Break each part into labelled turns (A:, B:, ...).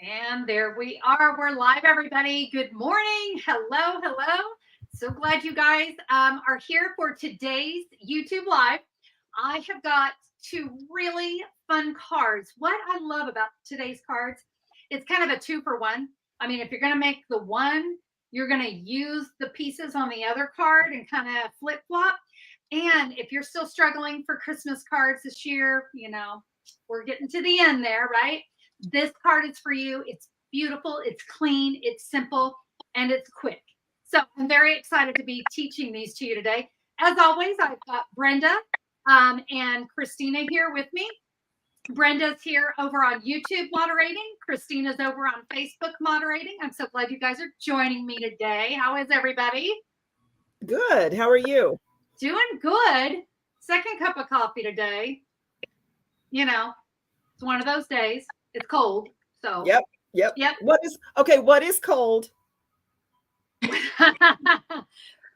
A: And there we are. We're live, everybody. Good morning. Hello, hello. So glad you guys are here for today's YouTube Live. I have got two really fun cards. What I love about today's cards, it's kind of a 2-for-1. I mean, if you're going to make the one, you're going to use the pieces on the other card and kind of flip flop. And if you're still struggling for Christmas cards this year, we're getting to the end there, right? This card is for you. It's beautiful, it's clean, it's simple, and it's quick. So I'm very excited to be teaching these to you today. As always, I've got Brenda and Christina here with me. Brenda's here over on YouTube moderating. Christina's over on Facebook moderating. I'm so glad you guys are joining me today. How is everybody?
B: Good. How are you?
A: Doing good. Second cup of coffee today. It's one of those days. It's cold. So
B: Yep. What is cold?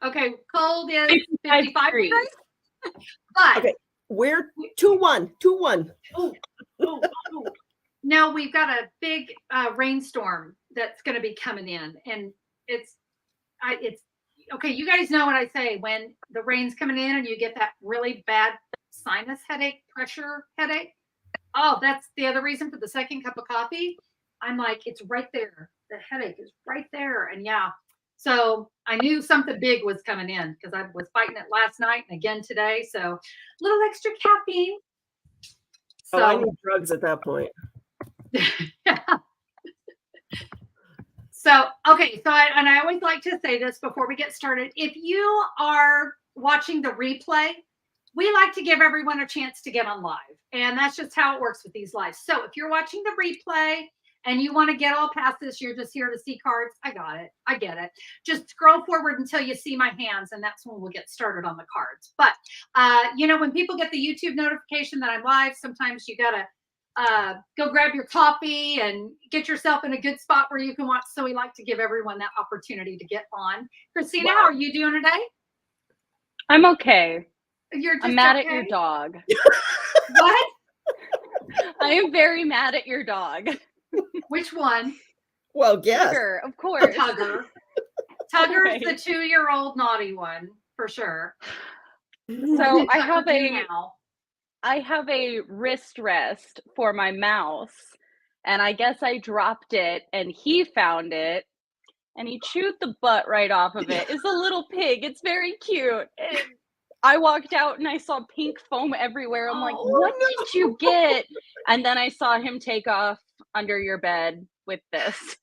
A: Okay, cold is 55 degrees. But
B: okay, we're 2-1.
A: No, we've got a big rainstorm that's going to be coming in, and it's okay. You guys know what I say when the rain's coming in and you get that really bad sinus headache, pressure headache. Oh, that's the other reason for the second cup of coffee. I'm like, it's right there. The headache is right there. And yeah, so I knew something big was coming in because I was fighting it last night and again today. So a little extra caffeine.
B: So I need drugs at that point.
A: So, okay. So I always like to say this before we get started. If you are watching the replay, we like to give everyone a chance to get on live. And that's just how it works with these lives. So if you're watching the replay and you want to get all past this, you're just here to see cards. I got it. I get it. Just scroll forward until you see my hands, and that's when we'll get started on the cards. But, when people get the YouTube notification that I'm live, sometimes you got to go grab your coffee and get yourself in a good spot where you can watch. So we like to give everyone that opportunity to get on. Christina, How are you doing today?
C: I'm okay.
A: I'm
C: mad at your dog.
A: What?
C: I am very mad at your dog.
A: Which one?
B: Well, yes.
C: Tugger, of course.
A: Tugger's right. The 2-year-old naughty one, for sure.
C: So I have a wrist rest for my mouse, and I guess I dropped it, and he found it, and he chewed the butt right off of it. It's a little pig. It's very cute. And I walked out and I saw pink foam everywhere. I'm like, what did you get? And then I saw him take off under your bed with this.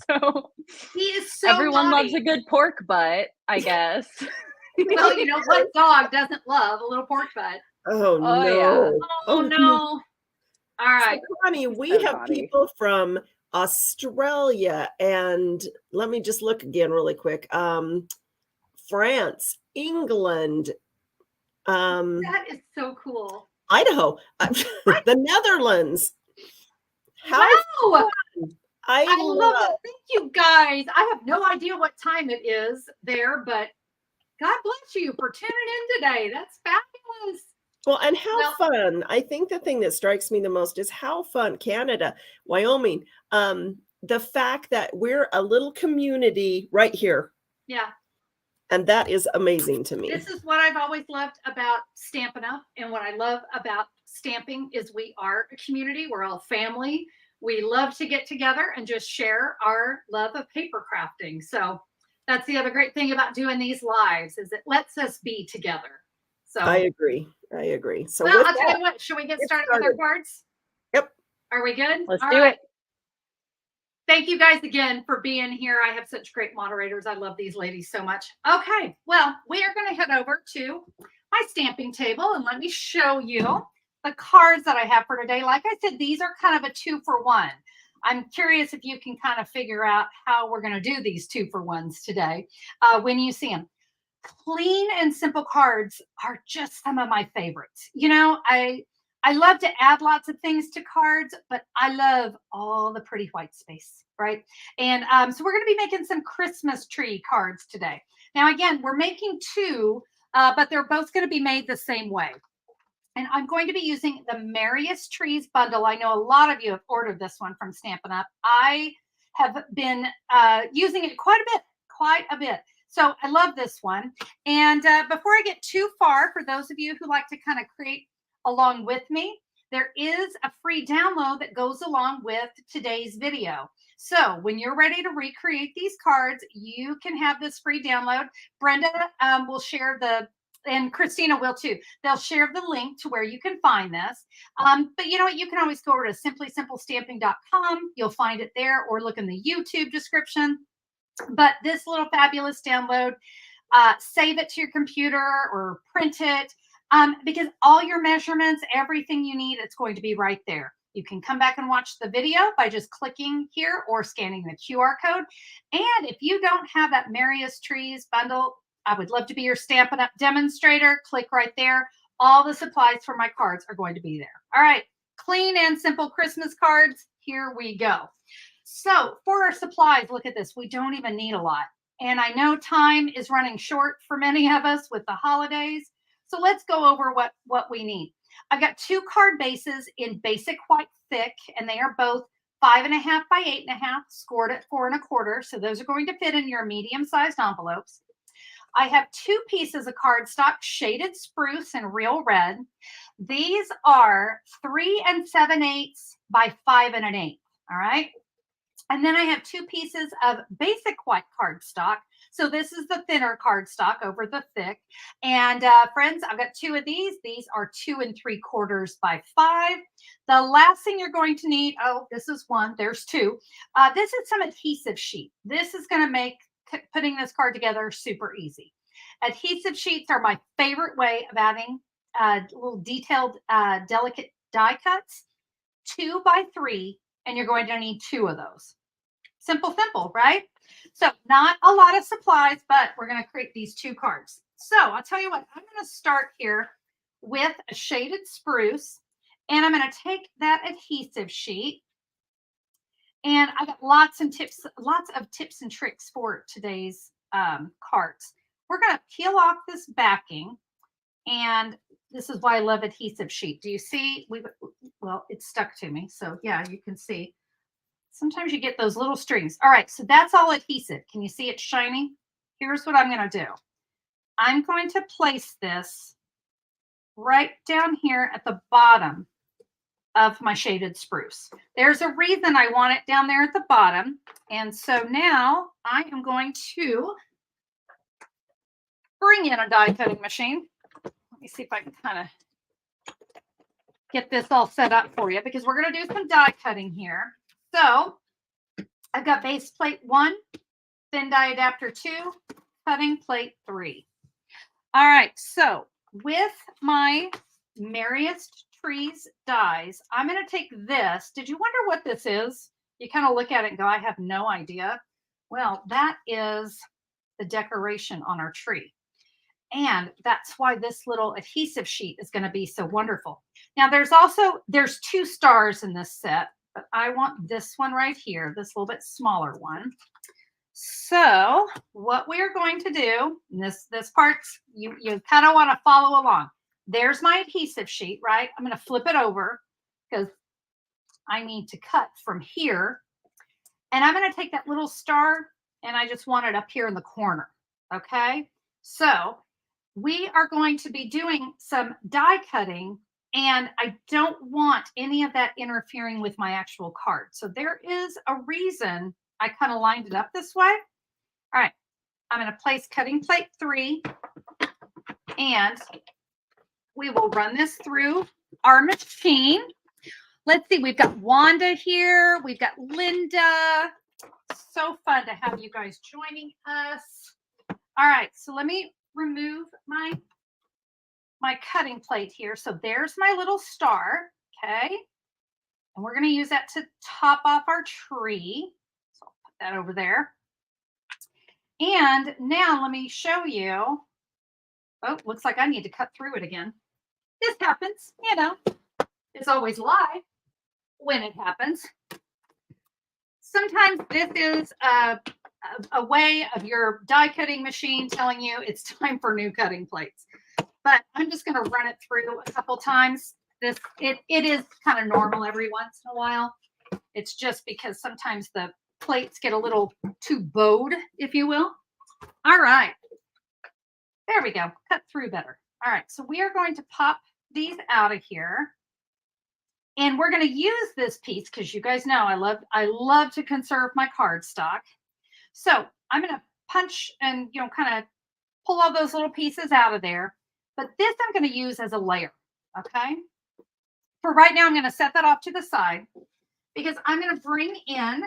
C: So
A: he is so
C: everyone
A: naughty.
C: loves a good pork butt, I guess.
A: Well, you know what dog doesn't love a little pork butt?
B: Oh no.
A: Yeah. Oh no. All right.
B: So, Connie, we have people from Australia and let me just look again really quick. France, England.
A: That is so cool.
B: Idaho, the Netherlands.
A: Wow. I love it. Thank you, guys. I have no idea what time it is there, but God bless you for tuning in today. That's fabulous.
B: Well, and how fun. I think the thing that strikes me the most is how fun Canada, Wyoming, the fact that we're a little community right here.
A: Yeah.
B: And that is amazing to me.
A: This is what I've always loved about Stampin' Up. And what I love about stamping is we are a community. We're all family. We love to get together and just share our love of paper crafting. So that's the other great thing about doing these lives is it lets us be together. So
B: I agree. So
A: well, I'll tell you what, should we get started with our cards?
B: Yep.
A: Are we good?
C: Let's do it.
A: Thank you guys again for being here. I have such great moderators. I love these ladies so much. Okay, well, we are going to head over to my stamping table and let me show you the cards that I have for today. Like I said, these are kind of a 2-for-1. I'm curious if you can kind of figure out how we're going to do these 2-for-1s today when you see them. Clean and simple cards are just some of my favorites. I love to add lots of things to cards, but I love all the pretty white space, right? And so we're going to be making some Christmas tree cards today. Now, again, we're making two, but they're both going to be made the same way. And I'm going to be using the Merriest Trees bundle. I know a lot of you have ordered this one from Stampin' Up. I have been using it quite a bit. So I love this one. And before I get too far, for those of you who like to kind of create along with me, there is a free download that goes along with today's video. So when you're ready to recreate these cards, you can have this free download. Brenda will share and Christina will too. They'll share the link to where you can find this. But you know what? You can always go over to simplysimplestamping.com. You'll find it there, or look in the YouTube description. But this little fabulous download, save it to your computer or print it, because all your measurements, everything you need, it's going to be right there. You can come back and watch the video by just clicking here or scanning the QR code. And if you don't have that Merriest Trees bundle, I would love to be your Stampin' Up demonstrator. Click right there. All the supplies for my cards are going to be there. All right, clean and simple Christmas cards. Here we go. So for our supplies, look at this. We don't even need a lot. And I know time is running short for many of us with the holidays. So let's go over what we need. I've got 2 card bases in basic white thick, and they are both 5.5 by 8.5, scored at 4 1/4. So those are going to fit in your medium-sized envelopes. I have 2 pieces of cardstock, shaded spruce and real red. These are 3 7/8 by 5 1/8. All right. And then I have 2 pieces of basic white cardstock. So this is the thinner cardstock over the thick. And friends, I've got 2 of these. These are 2 3/4 by 5. The last thing you're going to need, oh, this is 1. There's 2. This is some adhesive sheet. This is going to make putting this card together super easy. Adhesive sheets are my favorite way of adding little detailed, delicate die cuts. 2 by 3, and you're going to need 2 of those. Simple, right? So not a lot of supplies, but we're going to create these 2 cards. So I'll tell you what, I'm going to start here with a shaded spruce, and I'm going to take that adhesive sheet. And I got lots of tips and tricks for today's cards. We're going to peel off this backing, and this is why I love adhesive sheet. Do you see? Well, it's stuck to me, so yeah, you can see. Sometimes you get those little strings. All right, so that's all adhesive. Can you see it shiny? Here's what I'm going to do. I'm going to place this right down here at the bottom of my shaded spruce. There's a reason I want it down there at the bottom. And so now I am going to bring in a die cutting machine. Let me see if I can kind of get this all set up for you, because we're going to do some die cutting here. So I've got base plate 1, thin die adapter 2, cutting plate 3. All right, so with my Merriest Trees dies, I'm going to take this. Did you wonder what this is? You kind of look at it and go, I have no idea. Well, that is the decoration on our tree. And that's why this little adhesive sheet is going to be so wonderful. Now there's 2 stars in this set, but I want this one right here, this little bit smaller one. So what we are going to do, and this part's, you kind of want to follow along. There's my adhesive sheet, right? I'm going to flip it over because I need to cut from here. And I'm going to take that little star, and I just want it up here in the corner. Okay. So we are going to be doing some die cutting, and I don't want any of that interfering with my actual card. So there is a reason I kind of lined it up this way. All right. I'm going to place cutting plate 3, and we will run this through our machine. Let's see. We've got Wanda here. We've got Linda. So fun to have you guys joining us. All right. So let me remove my cutting plate here. So there's my little star. Okay. And we're going to use that to top off our tree. So I'll put that over there. And now let me show you. Oh, looks like I need to cut through it again. This happens, you know. It's always live when it happens. Sometimes this is a way of your die cutting machine telling you it's time for new cutting plates. but I'm just going to run it through a couple times. It is kind of normal every once in a while. It's just because sometimes the plates get a little too bowed, if you will. All right. There we go. Cut through better. All right. So we are going to pop these out of here. And we're going to use this piece because you guys know I love to conserve my cardstock. So I'm going to punch and, kind of pull all those little pieces out of there. But this I'm going to use as a layer. Okay. For right now, I'm going to set that off to the side because I'm going to bring in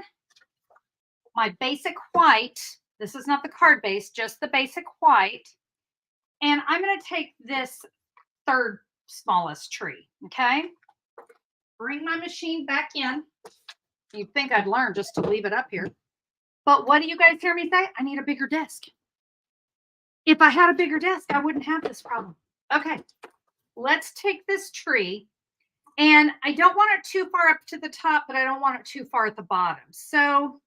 A: my basic white. This is not the card base, just the basic white. And I'm going to take this third smallest tree. Okay. Bring my machine back in. You'd think I'd learn just to leave it up here. But what do you guys hear me say? I need a bigger desk. If I had a bigger desk, I wouldn't have this problem. Okay, let's take this tree. And I don't want it too far up to the top, but I don't want it too far at the bottom. So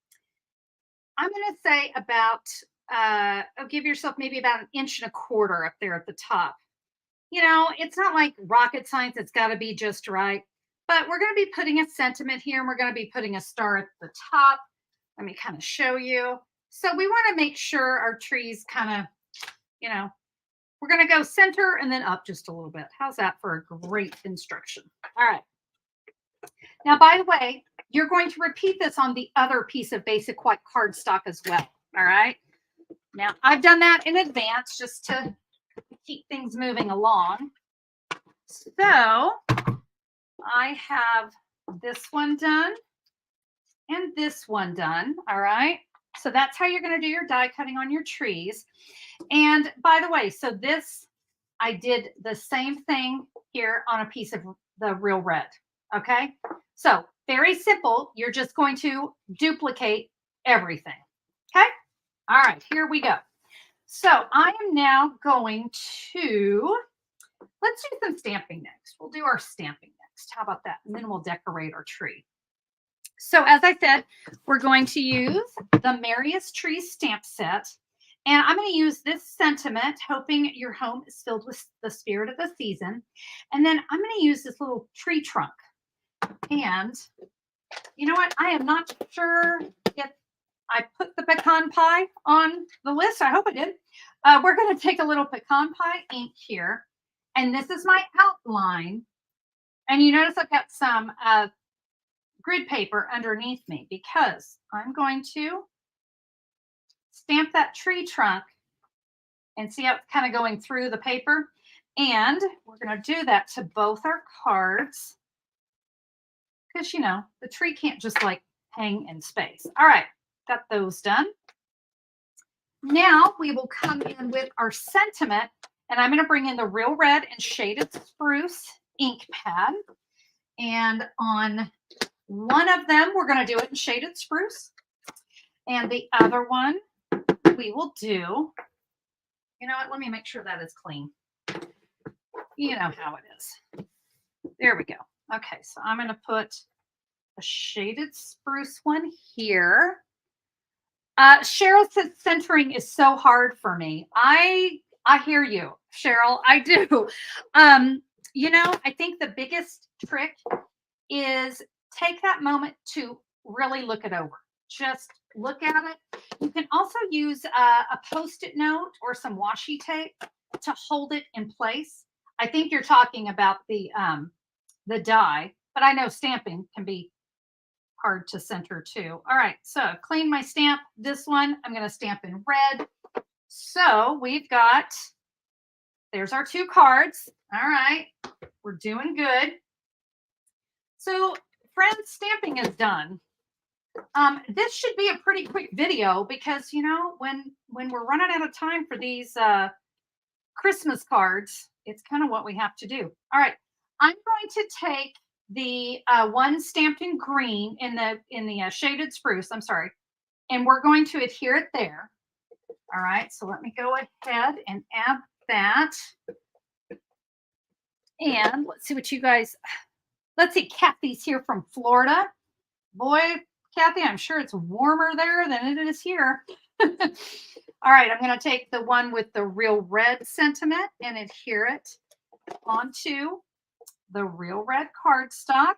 A: I'm going to say about, give yourself maybe about 1.25 inches up there at the top. It's not like rocket science. It's got to be just right. But we're going to be putting a sentiment here, and we're going to be putting a star at the top. Let me kind of show you. So we want to make sure our trees kind of, we're going to go center and then up just a little bit. How's that for a great instruction? All right. Now, by the way, you're going to repeat this on the other piece of basic white cardstock as well. All right. Now, I've done that in advance just to keep things moving along. So I have this one done and this one done. All right. So that's how you're going to do your die cutting on your trees. And by the way, so this, I did the same thing here on a piece of the real red. Okay. So very simple. You're just going to duplicate everything. Okay. All right. Here we go. So I am now going to, let's do some stamping next. We'll do our stamping next. How about that? And then we'll decorate our tree. So as I said, we're going to use the Merriest Trees stamp set. And I'm going to use this sentiment, hoping your home is filled with the spirit of the season. And then I'm going to use this little tree trunk. And you know what? I am not sure if I put the pecan pie on the list. I hope I did. We're going to take a little pecan pie ink here. And this is my outline. And you notice I've got some grid paper underneath me because I'm going to stamp that tree trunk and see how it's kind of going through the paper. And we're going to do that to both our cards because, the tree can't just like hang in space. All right, got those done. Now we will come in with our sentiment, and I'm going to bring in the Real Red and Shaded Spruce ink pad. And on one of them, we're going to do it in Shaded Spruce. And the other one, we will do, you know what, let me make sure that is clean. You know how it is. There we go. Okay, so I'm going to put a Shaded Spruce one here. Cheryl says centering is so hard for me. I hear you, Cheryl. I do. I think the biggest trick is take that moment to really look it over. Just look at it. You can also use a Post-it note or some washi tape to hold it in place. I think you're talking about the die, but I know stamping can be hard to center too. All right, so clean my stamp. This one I'm going to stamp in red. So we've got, there's our two cards. All right, we're doing good. So friends, stamping is done. This should be a pretty quick video because, when we're running out of time for these Christmas cards, it's kind of what we have to do. All right, I'm going to take the one stamped in green in the Shaded Spruce, I'm sorry, and we're going to adhere it there. All right, so let me go ahead and add that. And let's see what you guys, let's see, Kathy's here from Florida. Boy, Kathy, I'm sure it's warmer there than it is here. All right, I'm going to take the one with the real red sentiment and adhere it onto the real red cardstock.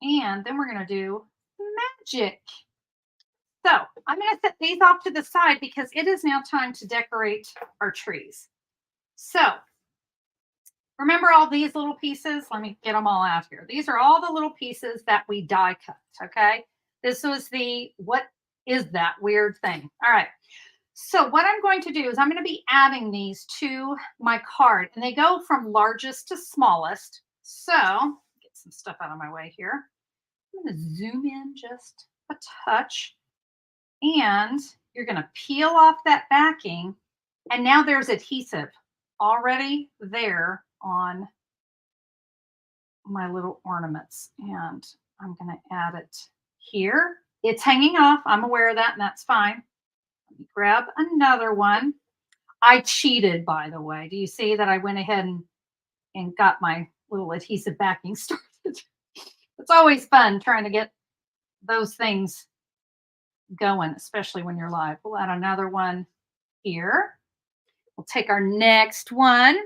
A: And then we're going to do magic. So I'm going to set these off to the side because it is now time to decorate our trees. So remember all these little pieces? Let me get them all out here. These are all the little pieces that we die cut, okay? This was the, what is that weird thing? All right. So what I'm going to do is I'm going to be adding these to my card, and they go from largest to smallest. So get some stuff out of my way here. I'm going to zoom in just a touch, and you're going to peel off that backing, and now there's adhesive already there on my little ornaments, and I'm going to add it here. It's hanging off. I'm aware of that, and that's fine. Let me grab another one. I cheated, by the way. Do you see that I went ahead and got my little adhesive backing started? It's always fun trying to get those things going, especially when you're live. We'll add another one here. We'll take our next one.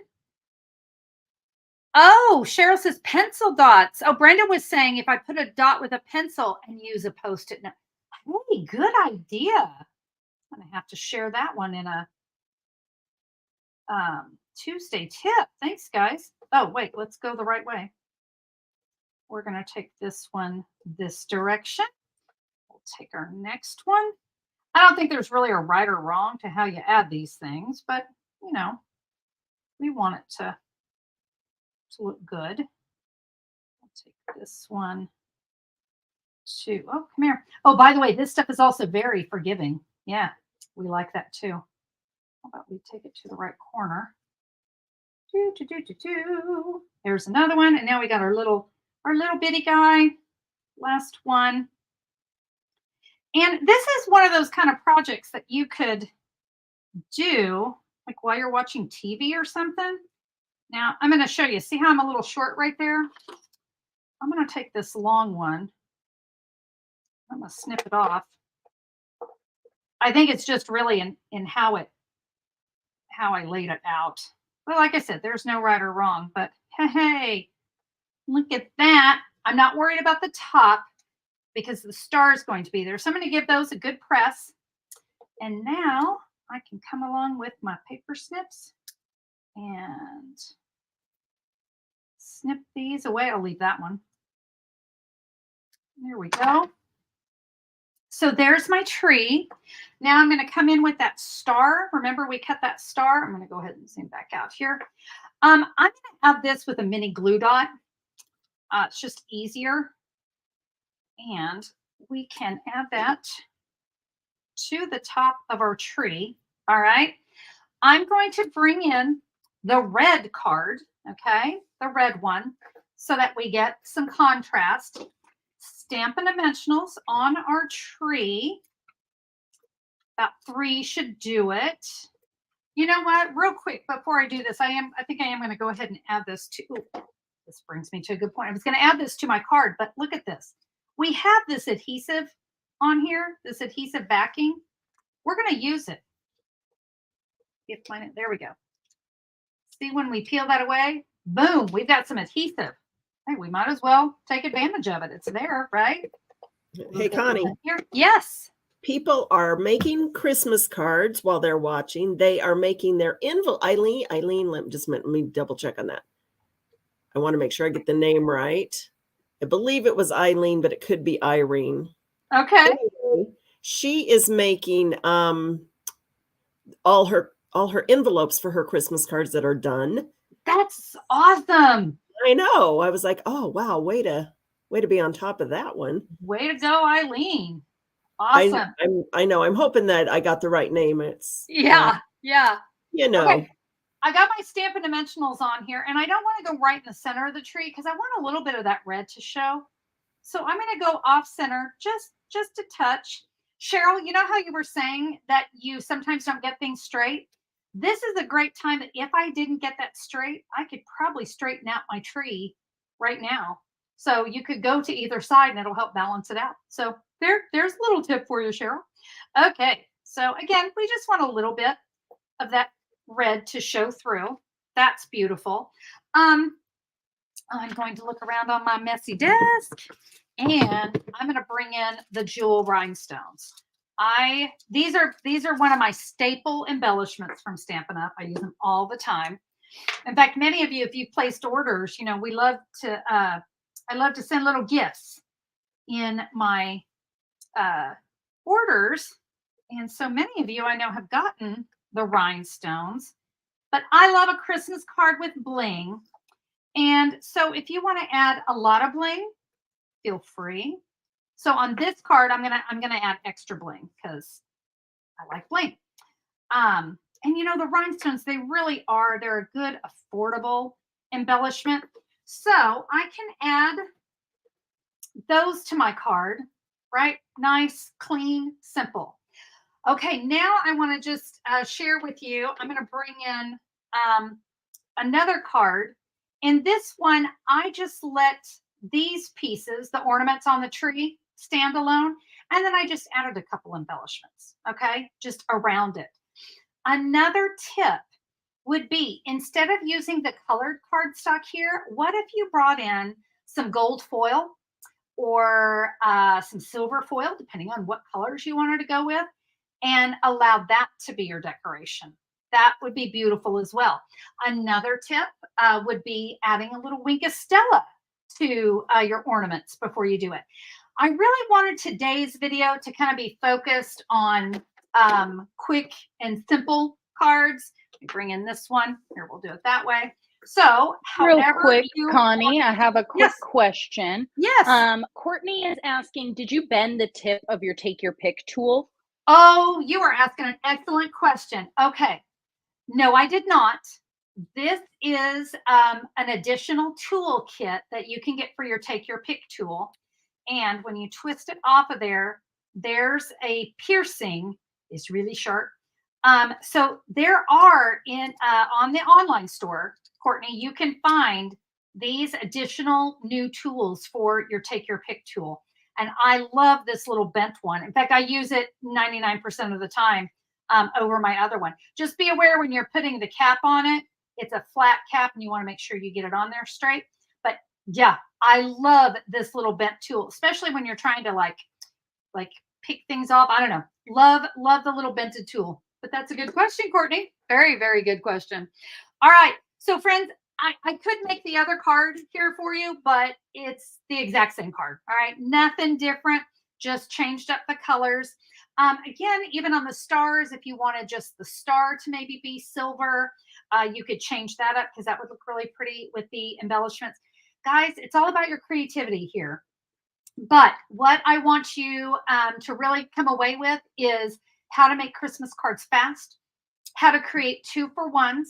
A: Oh, Cheryl says pencil dots. Oh, Brenda was saying if I put a dot with a pencil and use a Post-it note. Hey, good idea. I'm going to have to share that one in a Tuesday tip. Thanks, guys. Oh, wait, let's go the right way. We're going to take this one this direction. We'll take our next one. I don't think there's really a right or wrong to how you add these things, but, you know, we want it to look good. I'll take this one too. Oh, come here. Oh, by the way, this stuff is also very forgiving. Yeah, we like that too. How about we take it to the right corner? There's another one, and now we got our little bitty guy. Last one. And this is one of those kind of projects that you could do like while you're watching TV or something. Now I'm going to show you. See how I'm a little short right there? I'm going to take this long one. I'm going to snip it off. I think it's just really in how I laid it out. Well, like I said, there's no right or wrong, but hey, look at that. I'm not worried about the top because the star is going to be there. So I'm going to give those a good press. And now I can come along with my paper snips and snip these away. I'll leave that one. There we go. So there's my tree. Now I'm going to come in with that star. Remember we cut that star? I'm going to go ahead and zoom back out here. I'm going to add this with a mini glue dot. It's just easier. And we can add that to the top of our tree. All right. I'm going to bring in the red card, okay, the red one, so that we get some contrast. Stampin' Dimensionals on our tree. About 3 should do it. You know what? Real quick, before I do this, I think I am going to go ahead and add this to. Ooh, this brings me to a good point. I was going to add this to my card, but look at this. We have this adhesive on here, this adhesive backing. We're going to use it. There we go. See, when we peel that away, boom, we've got some adhesive. Hey, we might as well take advantage of it. It's there, right?
B: Hey, Connie.
A: Here. Yes.
B: People are making Christmas cards while they're watching. They are making their envelope. Eileen, let me double check on that. I want to make sure I get the name right. I believe it was Eileen, but it could be Irene.
A: Okay.
B: Anyway, she is making all her envelopes for her Christmas cards that are done.
A: That's awesome.
B: I know. I was like, oh wow, way to be on top of that one.
A: Way to go, Eileen. Awesome.
B: I know. I'm hoping that I got the right name. It's
A: yeah.
B: You know.
A: Okay. I got my Stampin' Dimensionals on here, and I don't want to go right in the center of the tree because I want a little bit of that red to show. So I'm going to go off center just a touch. Cheryl, you know how you were saying that you sometimes don't get things straight? This is a great time that if I didn't get that straight, I could probably straighten out my tree right now. So you could go to either side and it'll help balance it out. So there's a little tip for you, Cheryl. Okay, So again, we just want a little bit of that red to show through. That's beautiful. I'm going to look around on my messy desk, and I'm going to bring in the jewel rhinestones. These are one of my staple embellishments from Stampin' Up. I use them all the time. In fact, many of you, if you've placed orders, you know, we love to I love to send little gifts in my orders. And so many of you I know have gotten the rhinestones, but I love a Christmas card with bling. And so if you want to add a lot of bling, feel free. So on this card, I'm gonna add extra bling because I like bling. And you know, the rhinestones, they're a good, affordable embellishment. So I can add those to my card, right? Nice, clean, simple. Okay, now I want to just share with you, I'm going to bring in another card. In this one, I just let these pieces, the ornaments on the tree, stand alone. And then I just added a couple embellishments, okay, just around it. Another tip would be, instead of using the colored cardstock here, what if you brought in some gold foil or some silver foil, depending on what colors you wanted to go with, and allowed that to be your decoration? That would be beautiful as well. Another tip would be adding a little wink of Stella to your ornaments before you do it. I really wanted today's video to kind of be focused on quick and simple cards. Let me bring in this one. Here, we'll do it that way. So,
C: real quick, Connie, I have a quick question.
A: Yes.
C: Courtney is asking, did you bend the tip of your Take Your Pick tool?
A: Oh, you are asking an excellent question. Okay. No, I did not. This is an additional tool kit that you can get for your Take Your Pick tool. And when you twist it off of there, there's a piercing. It's really sharp. So there are on the online store, Courtney, you can find these additional new tools for your Take Your Pick tool. And I love this little bent one. In fact, I use it 99% of the time over my other one. Just be aware when you're putting the cap on it, it's a flat cap and you want to make sure you get it on there straight. But yeah, I love this little bent tool, especially when you're trying to like pick things off. I don't know. Love the little bented tool. But that's a good question, Courtney. Very, very good question. All right. So friends, I could make the other card here for you, but it's the exact same card. All right. Nothing different. Just changed up the colors. Again, even on the stars, if you wanted just the star to maybe be silver, you could change that up because that would look really pretty with the embellishments. Guys, it's all about your creativity here. But what I want you to really come away with is how to make Christmas cards fast, how to create 2-for-1s,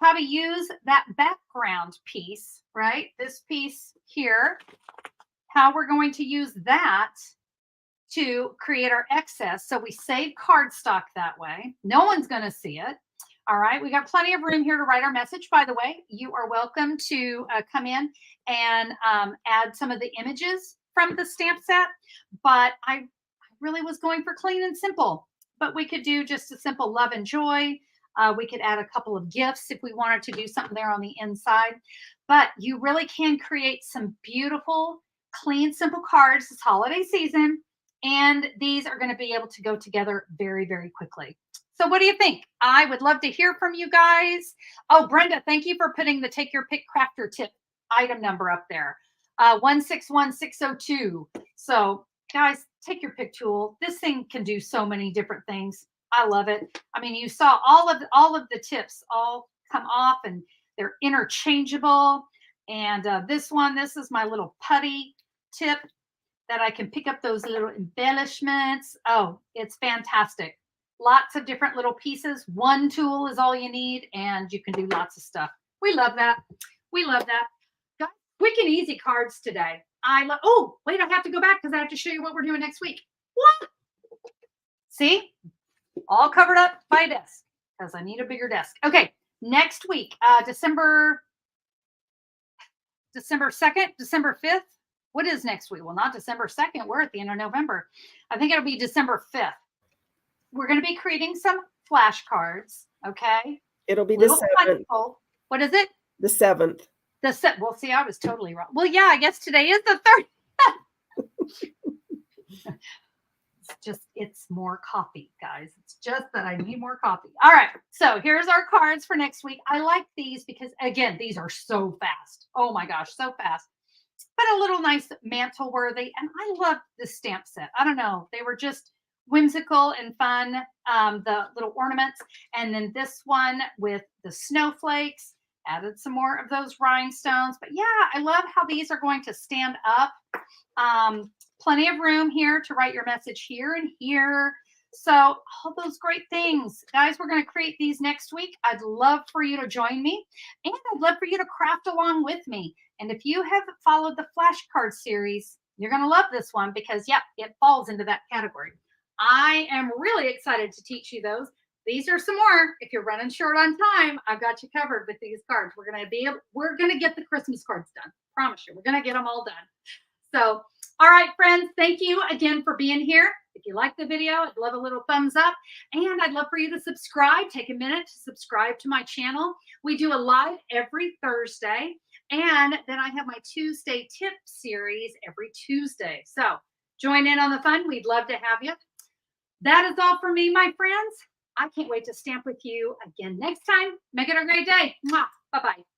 A: how to use that background piece, right? This piece here, how we're going to use that to create our excess. So we save cardstock that way. No one's going to see it. All right. We got plenty of room here to write our message, by the way. You are welcome to come in and add some of the images from the stamp set. But I really was going for clean and simple. But we could do just a simple love and joy. We could add a couple of gifts if we wanted to do something there on the inside. But you really can create some beautiful, clean, simple cards this holiday season. And these are going to be able to go together very, very quickly. So what do you think? I would love to hear from you guys. Oh, Brenda, thank you for putting the Take Your Pick crafter tip item number up there. 161602. So guys, Take Your Pick tool. This thing can do so many different things. I love it. I mean, you saw all of the tips all come off and they're interchangeable. And this is my little putty tip that I can pick up those little embellishments. Oh, it's fantastic. Lots of different little pieces. One tool is all you need, and you can do lots of stuff. We love that. We love that. Guys, quick and easy cards today. Oh, wait, I have to go back because I have to show you what we're doing next week. What? See? All covered up by a desk because I need a bigger desk. Okay, next week, December 2nd, December 5th. What is next week? Well, not December 2nd. We're at the end of November. I think it'll be December 5th. we're going to be creating some flashcards. Okay.
B: It'll be the 7th.
A: What is it?
B: The 7th.
A: Well, see, I was totally wrong. Well, yeah, I guess today is the 3rd. It's more coffee, guys. It's just that I need more coffee. All right. So here's our cards for next week. I like these because, again, these are so fast. Oh my gosh, so fast. But a little nice mantle worthy. And I love the stamp set. I don't know. They were just whimsical and fun. The little ornaments. And then this one with the snowflakes. Added some more of those rhinestones. But yeah, I love how these are going to stand up. Plenty of room here to write your message here and here. So all those great things. Guys, we're going to create these next week. I'd love for you to join me. And I'd love for you to craft along with me. And if you have followed the flashcard series, you're going to love this one because, yeah, it falls into that category. I am really excited to teach you those. These are some more. If you're running short on time, I've got you covered with these cards. We're going to get the Christmas cards done. Promise you, we're going to get them all done. So, all right, friends, thank you again for being here. If you like the video, I'd love a little thumbs up. And I'd love for you to subscribe. Take a minute to subscribe to my channel. We do a live every Thursday. And then I have my Tuesday tip series every Tuesday. So join in on the fun. We'd love to have you. That is all for me, my friends. I can't wait to stamp with you again next time. Make it a great day. Bye-bye.